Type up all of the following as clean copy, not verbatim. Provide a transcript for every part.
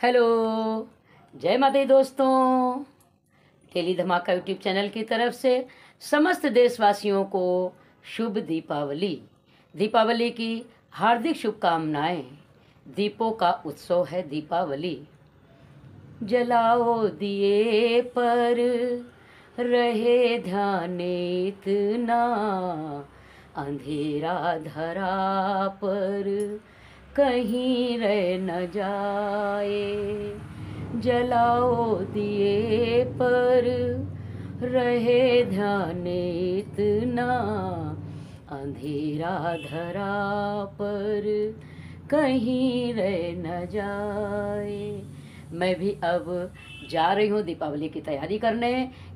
Hello, जय माता दी दोस्तों। डेली धमाका यूट्यूब चैनल की तरफ से समस्त देशवासियों को शुभ दीपावली। दीपावली की हार्दिक शुभकामनाएं। दीपों का उत्सव है दीपावली। जलाओ दिए पर रहे ध्यान इतना, अंधेरा धरा पर कहीं रह न जाए। जलाओ दिए पर रहे ध्यान इतना, अंधेरा धरा पर कहीं रह न जाए। मैं भी अब जा रही हूँ दीपावली की तैयारी करने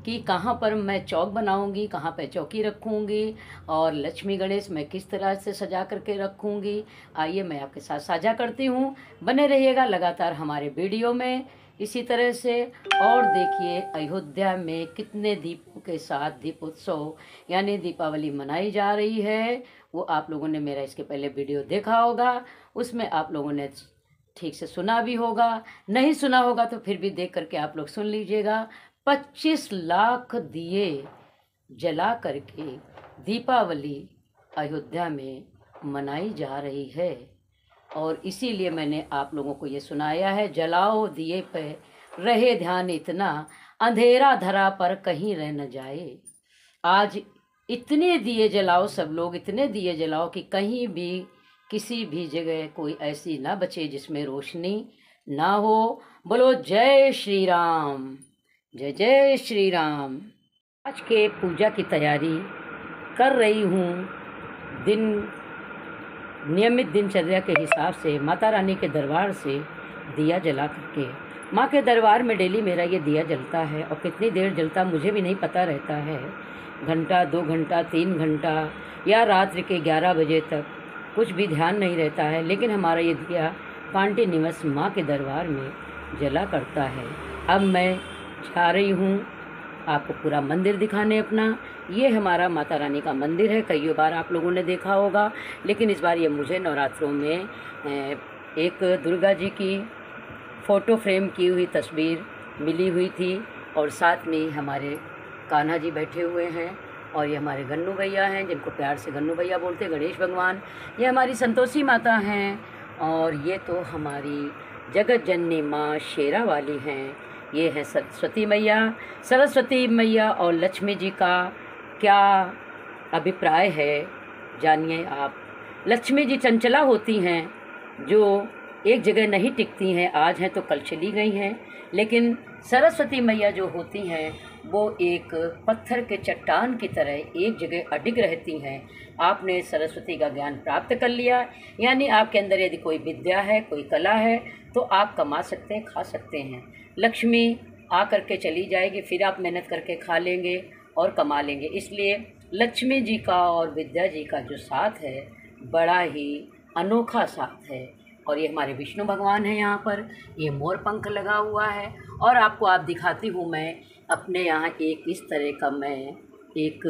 कि कहाँ पर मैं चौक बनाऊंगी, कहाँ पर चौकी रखूंगी और लक्ष्मी गणेश मैं किस तरह से सजा करके रखूंगी। आइए मैं आपके साथ साझा करती हूँ, बने रहिएगा लगातार हमारे वीडियो में इसी तरह से। और देखिए अयोध्या में कितने दीपों के साथ दीपोत्सव यानी दीपावली मनाई जा रही है। वो आप लोगों ने मेरा इसके पहले वीडियो देखा होगा, उसमें आप लोगों ने ठीक से सुना भी होगा, नहीं सुना होगा तो फिर भी देख करके आप लोग सुन लीजिएगा। 25 लाख दिए जला करके दीपावली अयोध्या में मनाई जा रही है और इसीलिए मैंने आप लोगों को ये सुनाया है। जलाओ दिए पे रहे ध्यान इतना, अंधेरा धरा पर कहीं रह न जाए। आज इतने दिए जलाओ, सब लोग इतने दिए जलाओ कि कहीं भी किसी भी जगह कोई ऐसी ना बचे जिसमें रोशनी ना हो। बोलो जय श्री राम, जय जय श्री राम। आज के पूजा की तैयारी कर रही हूँ नियमित दिनचर्या के हिसाब से, माता रानी के दरबार से दिया जला करके। माँ के दरबार में डेली मेरा ये दिया जलता है और कितनी देर जलता मुझे भी नहीं पता रहता है, घंटा 2 घंटा 3 घंटा या रात्रि के 11 बजे तक, कुछ भी ध्यान नहीं रहता है। लेकिन हमारा ये दिया कंटिन्यूअस माँ के दरबार में जला करता है। अब मैं जा रही हूँ आपको पूरा मंदिर दिखाने अपना। ये हमारा माता रानी का मंदिर है, कई बार आप लोगों ने देखा होगा, लेकिन इस बार ये मुझे नवरात्रों में एक दुर्गा जी की फ़ोटो फ्रेम की हुई तस्वीर मिली हुई थी और साथ में हमारे कान्हा जी बैठे हुए हैं और ये हमारे गन्नू भैया हैं, जिनको प्यार से गन्नू भैया बोलते हैं, गणेश भगवान। ये हमारी संतोषी माता हैं और ये तो हमारी जगत जननी माँ शेरा वाली हैं। ये है सरस्वती मैया। सरस्वती मैया और लक्ष्मी जी का क्या अभिप्राय है जानिए आप। लक्ष्मी जी चंचला होती हैं, जो एक जगह नहीं टिकती हैं, आज हैं तो कल चली गई हैं। लेकिन सरस्वती मैया जो होती हैं वो एक पत्थर के चट्टान की तरह एक जगह अडिग रहती हैं। आपने सरस्वती का ज्ञान प्राप्त कर लिया, यानी आपके अंदर यदि कोई विद्या है, कोई कला है, तो आप कमा सकते हैं, खा सकते हैं। लक्ष्मी आ करके चली जाएगी, फिर आप मेहनत करके खा लेंगे और कमा लेंगे। इसलिए लक्ष्मी जी का और विद्या जी का जो साथ है बड़ा ही अनोखा साथ है। और ये हमारे विष्णु भगवान हैं। यहाँ पर ये मोर पंख लगा हुआ है और आपको आप दिखाती हूँ मैं अपने यहाँ एक इस तरह का मैं एक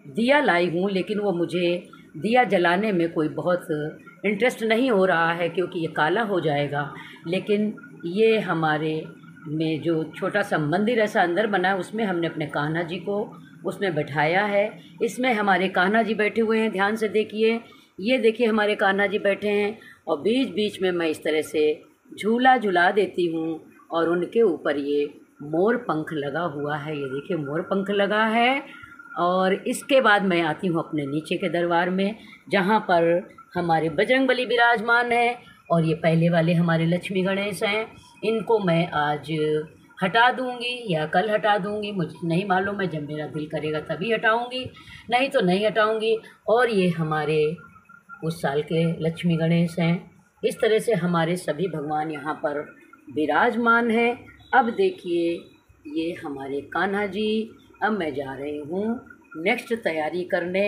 दिया लाई हूँ, लेकिन वो मुझे दिया जलाने में कोई बहुत इंटरेस्ट नहीं हो रहा है क्योंकि ये काला हो जाएगा। लेकिन ये हमारे में जो छोटा सा मंदिर ऐसा अंदर बना है, उसमें हमने अपने कान्हा जी को उसमें बैठाया है। इसमें हमारे कान्हा जी बैठे हुए हैं, ध्यान से देखिए। ये देखिए हमारे कान्हा जी बैठे हैं और बीच बीच में मैं इस तरह से झूला झुला देती हूँ और उनके ऊपर ये मोर पंख लगा हुआ है। ये देखिए मोर पंख लगा है। और इसके बाद मैं आती हूँ अपने नीचे के दरबार में, जहाँ पर हमारे बजरंगबली विराजमान हैं और ये पहले वाले हमारे लक्ष्मी गणेश हैं। इनको मैं आज हटा दूँगी या कल हटा दूँगी, मुझे नहीं मालूम है। जब मेरा दिल करेगा तभी हटाऊँगी, नहीं तो नहीं हटाऊँगी। और ये हमारे उस साल के लक्ष्मी गणेश हैं। इस तरह से हमारे सभी भगवान यहाँ पर विराजमान हैं। अब देखिए ये हमारे कान्हा जी। अब मैं जा रही हूँ नेक्स्ट तैयारी करने।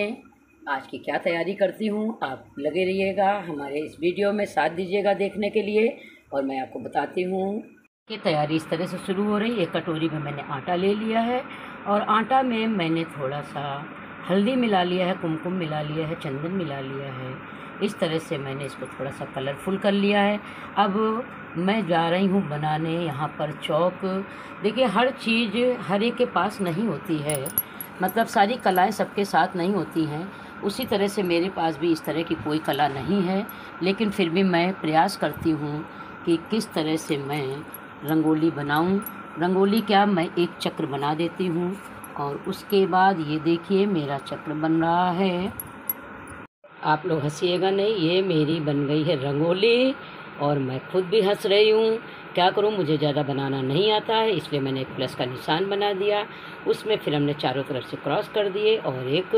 आज की क्या तैयारी करती हूँ आप लगे रहिएगा, हमारे इस वीडियो में साथ दीजिएगा देखने के लिए और मैं आपको बताती हूँ कि तैयारी इस तरह से शुरू हो रही है। एक कटोरी में मैंने आटा ले लिया है और आटा में मैंने थोड़ा सा हल्दी मिला लिया है, कुमकुम मिला लिया है, चंदन मिला लिया है। इस तरह से मैंने इसको थोड़ा सा कलरफुल कर लिया है। अब मैं जा रही हूँ बनाने यहाँ पर चौक। देखिए, हर चीज़ हर एक के पास नहीं होती है, मतलब सारी कलाएं सबके साथ नहीं होती हैं। उसी तरह से मेरे पास भी इस तरह की कोई कला नहीं है, लेकिन फिर भी मैं प्रयास करती हूँ कि किस तरह से मैं रंगोली बनाऊँ। रंगोली क्या, मैं एक चक्र बना देती हूँ और उसके बाद ये देखिए मेरा चक्र बन रहा है। आप लोग हंसिएगा नहीं, ये मेरी बन गई है रंगोली और मैं खुद भी हंस रही हूँ। क्या करूँ, मुझे ज़्यादा बनाना नहीं आता है, इसलिए मैंने एक प्लस का निशान बना दिया। उसमें फिर हमने चारों तरफ से क्रॉस कर दिए और एक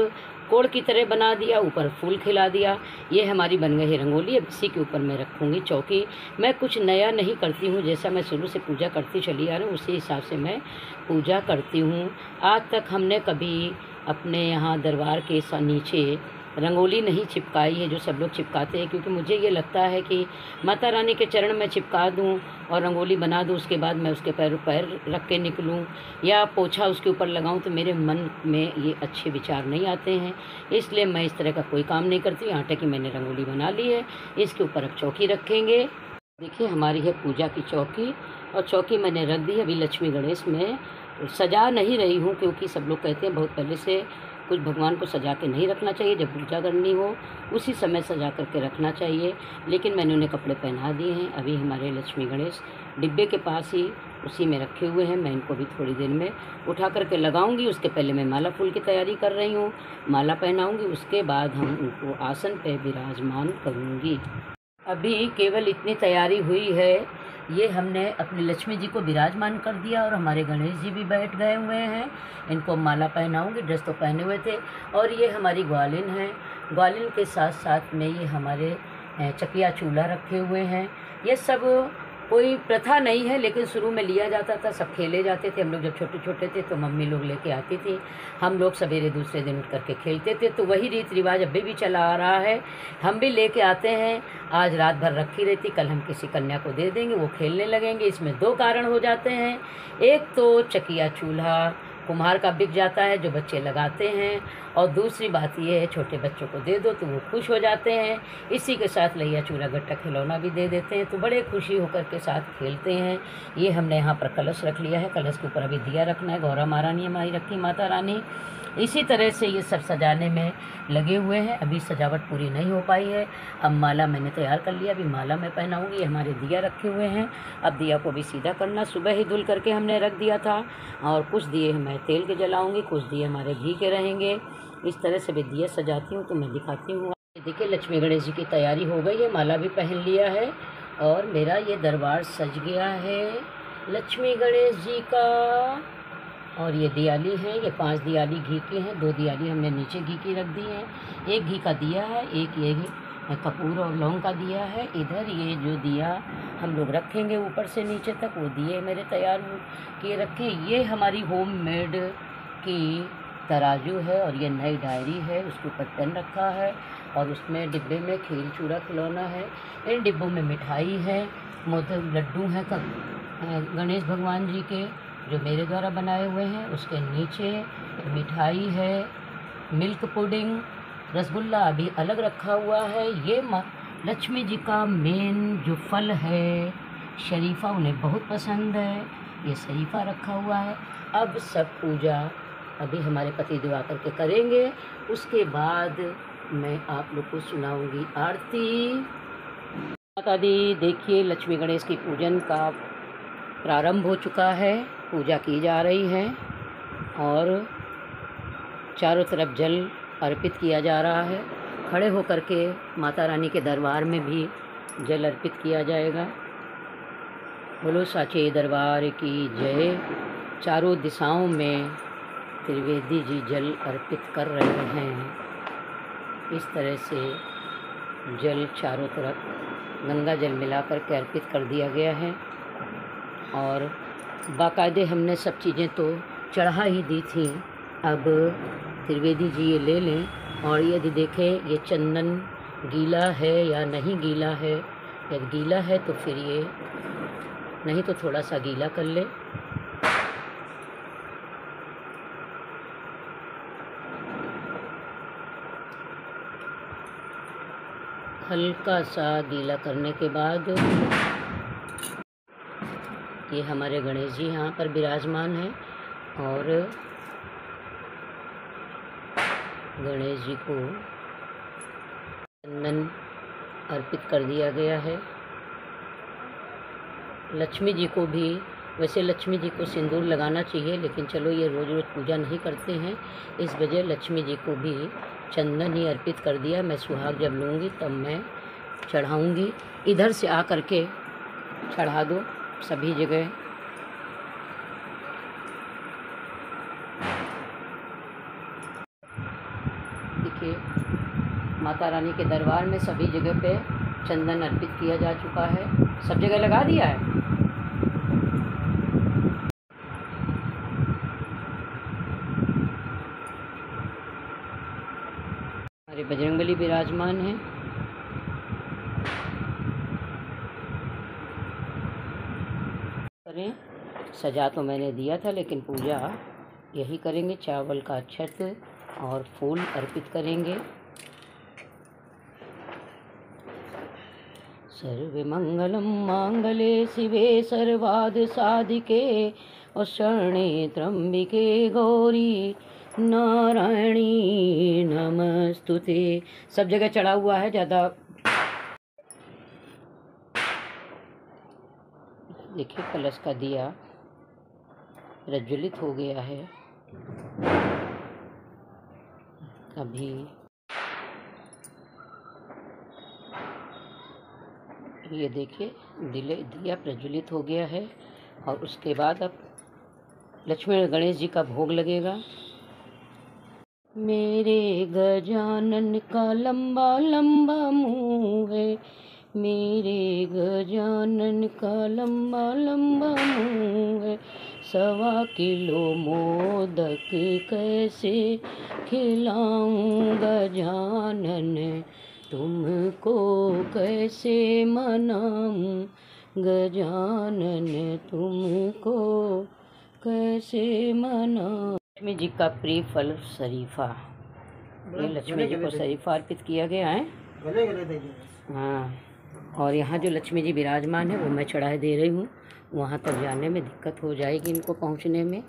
कोड़ की तरह बना दिया, ऊपर फूल खिला दिया। ये हमारी बन गई है रंगोली। अब इसी के ऊपर मैं रखूँगी चौकी। मैं कुछ नया नहीं करती हूँ, जैसा मैं शुरू से पूजा करती चली आ रही हूँ उसी हिसाब से मैं पूजा करती हूँ। आज तक हमने कभी अपने यहाँ दरबार के नीचे रंगोली नहीं चिपकाई है जो सब लोग चिपकाते हैं, क्योंकि मुझे ये लगता है कि माता रानी के चरण में चिपका दूं और रंगोली बना दूं, उसके बाद मैं उसके पैर रख के निकलूं या पोछा उसके ऊपर लगाऊं, तो मेरे मन में ये अच्छे विचार नहीं आते हैं। इसलिए मैं इस तरह का कोई काम नहीं करती। यहाँ तक कि मैंने रंगोली बना ली है, इसके ऊपर अब चौकी रखेंगे। देखिए, हमारी है पूजा की चौकी और चौकी मैंने रख दी। अभी लक्ष्मी गणेश में सजा नहीं रही हूँ, क्योंकि सब लोग कहते हैं बहुत पहले से कुछ भगवान को सजा के नहीं रखना चाहिए, जब पूजा करनी हो उसी समय सजा करके रखना चाहिए। लेकिन मैंने उन्हें कपड़े पहना दिए हैं। अभी हमारे लक्ष्मी गणेश डिब्बे के पास ही उसी में रखे हुए हैं। मैं इनको भी थोड़ी देर में उठा करके लगाऊंगी। उसके पहले मैं माला फूल की तैयारी कर रही हूँ, माला पहनाऊँगी, उसके बाद हम उनको आसन पर विराजमान करूँगी। अभी केवल इतनी तैयारी हुई है, ये हमने अपनी लक्ष्मी जी को विराजमान कर दिया और हमारे गणेश जी भी बैठ गए हुए हैं। इनको माला पहनाऊंगी, ड्रेस तो पहने हुए थे। और ये हमारी ग्वालिन है। ग्वालिन के साथ साथ में ये हमारे चकिया चूल्हा रखे हुए हैं। ये सब कोई प्रथा नहीं है, लेकिन शुरू में लिया जाता था, सब खेले जाते थे। हम लोग जब छोटे छोटे थे तो मम्मी लोग लेके आती थी, हम लोग सवेरे दूसरे दिन उठ करके खेलते थे। तो वही रीति रिवाज अभी भी चला आ रहा है, हम भी लेके आते हैं। आज रात भर रखी रहती, कल हम किसी कन्या को दे देंगे, वो खेलने लगेंगे। इसमें दो कारण हो जाते हैं, एक तो चकिया चूल्हा कुम्हार का बिक जाता है जो बच्चे लगाते हैं, और दूसरी बात ये है छोटे बच्चों को दे दो तो वो खुश हो जाते हैं। इसी के साथ लैया चूरा गट्टा खिलौना भी दे देते हैं, तो बड़े खुशी होकर के साथ खेलते हैं। ये हमने यहाँ पर कलश रख लिया है, कलश के ऊपर अभी दिया रखना है। गौरा महारानी हमारी रखी, माता रानी। इसी तरह से ये सब सजाने में लगे हुए हैं। अभी सजावट पूरी नहीं हो पाई है। अब माला मैंने तैयार कर लिया, अभी माला मैं पहनाऊंगी। ये हमारे दिया रखे हुए हैं, अब दिया को भी सीधा करना। सुबह ही धुल करके हमने रख दिया था, और कुछ दिए मैं तेल के जलाऊंगी, कुछ दिए हमारे घी के रहेंगे। इस तरह से भी दिया सजाती हूँ, तो मैं दिखाती हूँ। देखिए, लक्ष्मी गणेश जी की तैयारी हो गई है, माला भी पहन लिया है और मेरा ये दरबार सज गया है लक्ष्मी गणेश जी का। और ये दियाली है, ये 5 दियाली घी की हैं, 2 दियाली हमने नीचे घी की रख दी हैं। एक घी का दिया है, एक ये कपूर और लौंग का दिया है। इधर ये जो दिया हम लोग रखेंगे ऊपर से नीचे तक, वो दिए मेरे तैयार किए रखे। ये हमारी होममेड की तराजू है और ये नई डायरी है, उसके ऊपर पेन रखा है और उसमें डिब्बे में खीर चूड़ा खिलौना है। इन डिब्बों में मिठाई है, मोदक लड्डू हैं गणेश भगवान जी के जो मेरे द्वारा बनाए हुए हैं। उसके नीचे मिठाई है, मिल्क पुडिंग, रसगुल्ला अभी अलग रखा हुआ है। ये लक्ष्मी जी का मेन जो फल है शरीफा, उन्हें बहुत पसंद है, ये शरीफा रखा हुआ है। अब सब पूजा अभी हमारे पति देव आकर के करेंगे, उसके बाद मैं आप लोग को सुनाऊंगी आरती। माता दी, देखिए लक्ष्मी गणेश की पूजन का प्रारंभ हो चुका है, पूजा की जा रही है और चारों तरफ जल अर्पित किया जा रहा है। खड़े होकर के माता रानी के दरबार में भी जल अर्पित किया जाएगा। बोलो साचे दरबार की जय। चारों दिशाओं में त्रिवेदी जी जल अर्पित कर रहे हैं। इस तरह से जल चारों तरफ गंगा जल मिलाकर के अर्पित कर दिया गया है और बाकायदे हमने सब चीज़ें तो चढ़ा ही दी थी। अब त्रिवेदी जी ये ले लें और यदि देखें ये चंदन गीला है या नहीं गीला है। यदि गीला है तो फिर ये, नहीं तो थोड़ा सा गीला कर ले। हल्का सा गीला करने के बाद ये हमारे गणेश जी यहाँ पर विराजमान हैं और गणेश जी को चंदन अर्पित कर दिया गया है। लक्ष्मी जी को भी, वैसे लक्ष्मी जी को सिंदूर लगाना चाहिए, लेकिन चलो ये रोज़ रोज़ पूजा नहीं करते हैं, इस वजह लक्ष्मी जी को भी चंदन ही अर्पित कर दिया। मैं सुहाग जब लूँगी तब मैं चढ़ाऊँगी। इधर से आ कर के चढ़ा दो सभी जगह। देखिए माता रानी के दरबार में सभी जगह पे चंदन अर्पित किया जा चुका है, सब जगह लगा दिया है। हमारे बजरंगबली विराजमान हैं। करें, सजा तो मैंने दिया था, लेकिन पूजा यही करेंगे। चावल का अक्षत और फूल अर्पित करेंगे। सर्वमंगलम मांगल्ये शिवे सर्वार्थ साधिके और शरणे त्र्यंबिके गौरी नारायणी नमस्तुते। सब जगह चढ़ा हुआ है। ज़्यादा देखिए कलश का दिया प्रज्वलित हो गया है। अभी ये देखिए दिया प्रज्वलित हो गया है और उसके बाद अब लक्ष्मी और गणेश जी का भोग लगेगा। मेरे गजानन का लंबा लंबा मुँह है, मेरे गजानन का लंबा लंबा मुँह है, 1.25 किलो मोदक कैसे खिलाऊं गजानन, तुमको कैसे मनाऊं गजानन, तुमको कैसे मनाऊं। लक्ष्मी जी का प्रिय फल शरीफा, ये लक्ष्मी जी को शरीफा अर्पित किया गया है। हाँ, और यहाँ जो लक्ष्मी जी विराजमान है वो मैं चढ़ाए दे रही हूँ। वहाँ तक जाने में दिक्कत हो जाएगी इनको पहुँचने में।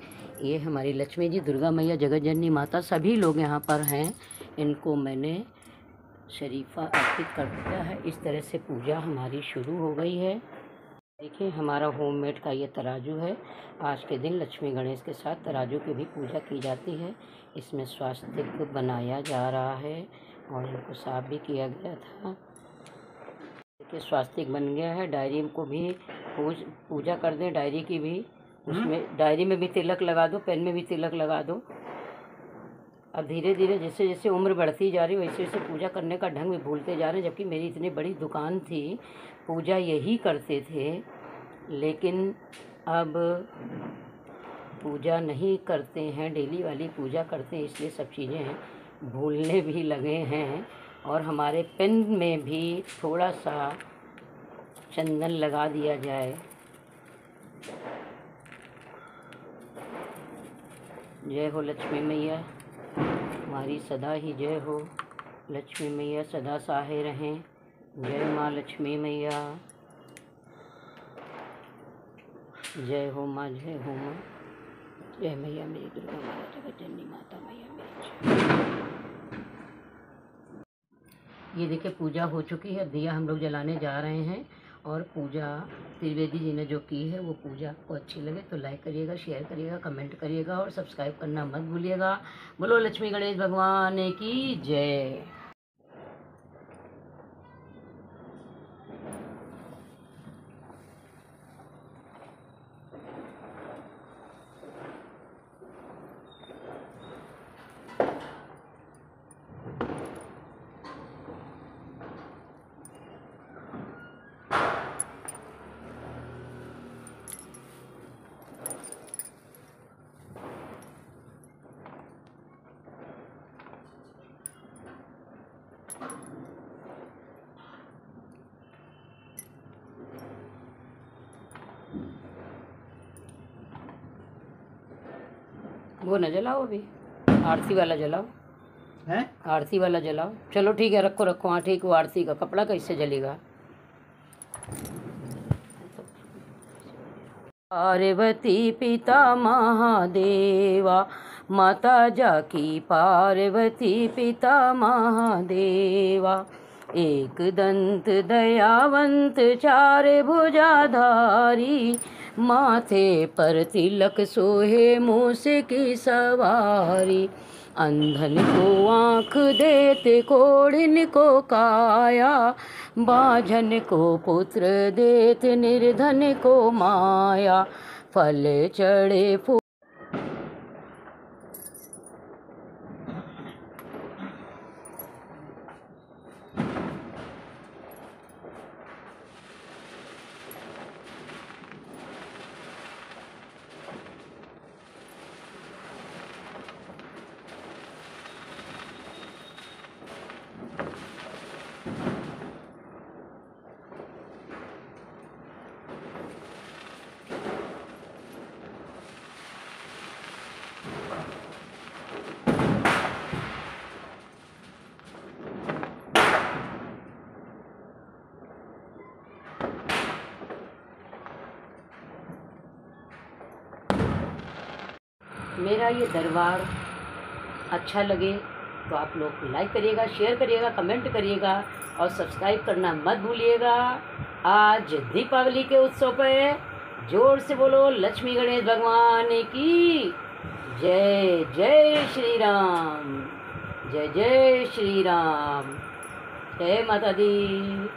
ये हमारी लक्ष्मी जी, दुर्गा मैया, जगत जननी माता, सभी लोग यहाँ पर हैं। इनको मैंने शरीफा अर्पित कर दिया है। इस तरह से पूजा हमारी शुरू हो गई है। देखिए हमारा होममेड का ये तराजू है। आज के दिन लक्ष्मी गणेश के साथ तराजू की भी पूजा की जाती है। इसमें स्वास्तिक बनाया जा रहा है और इनको साफ भी किया गया था। देखिए स्वास्तिक बन गया है। डायरी को भी पूजा कर दें, डायरी की भी, उसमें डायरी में भी तिलक लगा दो, पेन में भी तिलक लगा दो। अब धीरे धीरे जैसे जैसे उम्र बढ़ती जा रही वैसे वैसे पूजा करने का ढंग भी भूलते जा रहे हैं। जबकि मेरी इतनी बड़ी दुकान थी, पूजा यही करते थे, लेकिन अब पूजा नहीं करते हैं, डेली वाली पूजा करते हैं, इसलिए सब चीज़ें भूलने भी लगे हैं। और हमारे पेन में भी थोड़ा सा चंदन लगा दिया जाए। जय हो लक्ष्मी मैया, हमारी सदा ही जय हो। लक्ष्मी मैया सदा सहाय रहें। जय माँ लक्ष्मी मैया, जय हो माँ, जय हो माँ। जय मैया मेरी दुर्गा माता, जगत जननी माता मैया मेरी। ये देखिए पूजा हो चुकी है। दिया हम लोग जलाने जा रहे हैं। और पूजा त्रिवेदी जी ने जो की है वो पूजा आपको अच्छी लगे तो लाइक करिएगा, शेयर करिएगा, कमेंट करिएगा और सब्सक्राइब करना मत भूलिएगा। बोलो लक्ष्मी गणेश भगवान की जय। वो न जलाओ, अभी आरती वाला जलाओ। हैं? आरती वाला जलाओ। चलो ठीक है, रखो रखो। हाँ ठीक, वो आरती का कपड़ा कैसे जलेगा। पार्वती पिता महादेवा, माता जाकी पार्वती पिता महादेवा। एक दंत दयावंत चार भुजाधारी, माथे पर तिलक सोहे मूस की सवारी। अंधन को आँख देते, कोढ़िन को काया, बाझन को पुत्र देते, निर्धन को माया। फल चढ़े फूल मेरा ये दरबार अच्छा लगे तो आप लोग लाइक करिएगा, शेयर करिएगा, कमेंट करिएगा और सब्सक्राइब करना मत भूलिएगा। आज दीपावली के उत्सव पर जोर से बोलो लक्ष्मी गणेश भगवान की जय। जय श्री राम, जय जय श्री राम, जय माता दी।